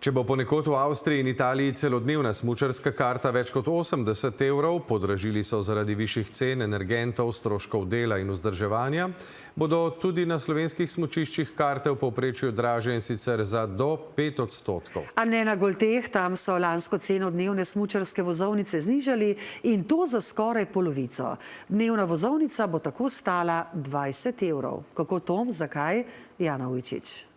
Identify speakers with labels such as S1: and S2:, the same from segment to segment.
S1: Če bo ponekod v Avstriji in Italiji celodnevna smučarska karta več kot 80 evrov, podražili so zaradi višjih cen energentov, stroškov dela in vzdrževanja, bodo tudi na slovenskih smučiščih karte v povprečju dražje in sicer za do 5%.
S2: A ne na Golteh, tam so lansko ceno dnevne smučarske vozovnice znižali in to za skoraj polovico. Dnevna vozovnica bo tako stala 20 evrov. Kako to? Zakaj? Jana Ujčič.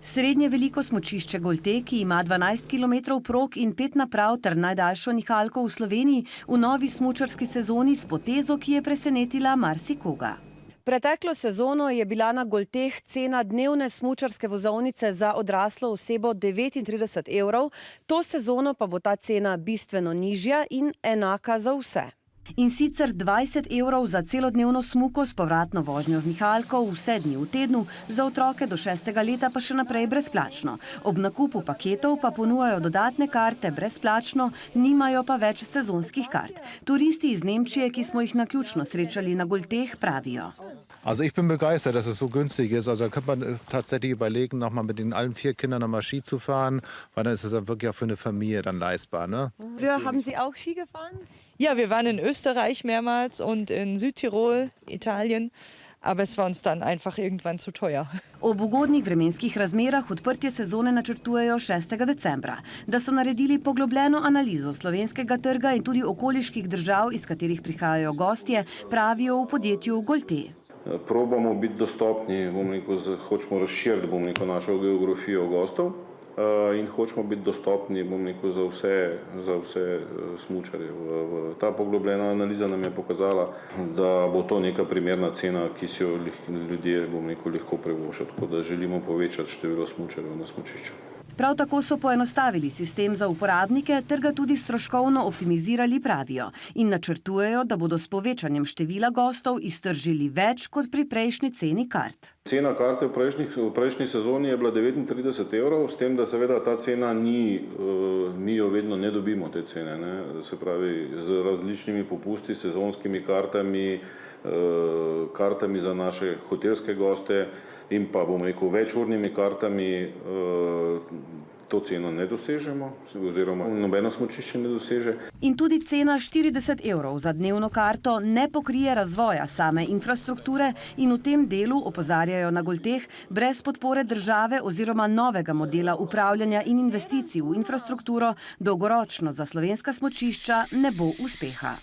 S3: Srednje veliko smučišče Golte, ki ima 12 km prog in 5 naprav ter najdaljšo nihalko v Sloveniji, v novi smučarski sezoni s potezo, ki je presenetila marsikoga. Preteklo sezono je bila na Golteh cena dnevne smučarske vozovnice za odraslo osebo 39 evrov, to sezono pa bo ta cena bistveno nižja in enaka za vse. In sicer 20 evrov za celodnevno smuko s povratno vožnjo z nihalko vse dni v tednu, za otroke do 6. leta pa še naprej brezplačno. Ob nakupu paketov pa ponujajo dodatne karte brezplačno, nimajo pa več sezonskih kart. Turisti iz Nemčije, ki smo jih naključno srečali na Golteh, pravijo.
S4: Also ich bin begeistert, dass es so günstig ist. Also da könnte man tatsächlich überlegen, nochmal mit den allen 4 Kindern nochmal Ski zu fahren, weil dann ist es dann wirklich auch für eine Familie dann leistbar, ne?
S3: Früher haben Sie auch Ski gefahren?
S5: Ja, wir waren in Österreich mehrmals und in Südtirol, Italien, aber es war uns dann einfach irgendwann zu teuer.
S3: Ob ugodnih vremenskih razmerah odprtje sezone načrtujejo 6. decembra. Da so naredili poglobljeno analizo slovenskega trga in tudi okoliških držav, iz katerih prihajajo gostje, pravijo v podjetju Golte.
S6: Probamo biti dostopni, hočemo razširiti našo geografijo gostov in hočemo biti dostopni za vse smučarje. Ta poglobljena analiza nam je pokazala, da bo to neka primerna cena, ki si jo ljudje lahko privoščijo, tako da želimo povečati število smučarjev na smučišču.
S3: Prav tako so poenostavili sistem za uporabnike ter ga tudi stroškovno optimizirali, pravijo, in načrtujejo, da bodo s povečanjem števila gostov iztržili več kot pri prejšnji ceni kart.
S6: Cena karte v prejšnji sezoni je bila 39 evrov, s tem, da seveda ta cena ni, mi jo vedno ne dobimo te cene, ne? Se pravi, z različnimi popusti, sezonskimi kartami, kartami za naše hotelske goste in pa, večurnimi kartami to ceno ne dosežemo, oziroma nobeno smučišče ne doseže.
S3: In tudi cena 40 evrov za dnevno karto ne pokrije razvoja same infrastrukture in v tem delu, opozarjajo na Golteh, brez podpore države oziroma novega modela upravljanja in investicij v infrastrukturo dolgoročno za slovenska smučišča ne bo uspeha.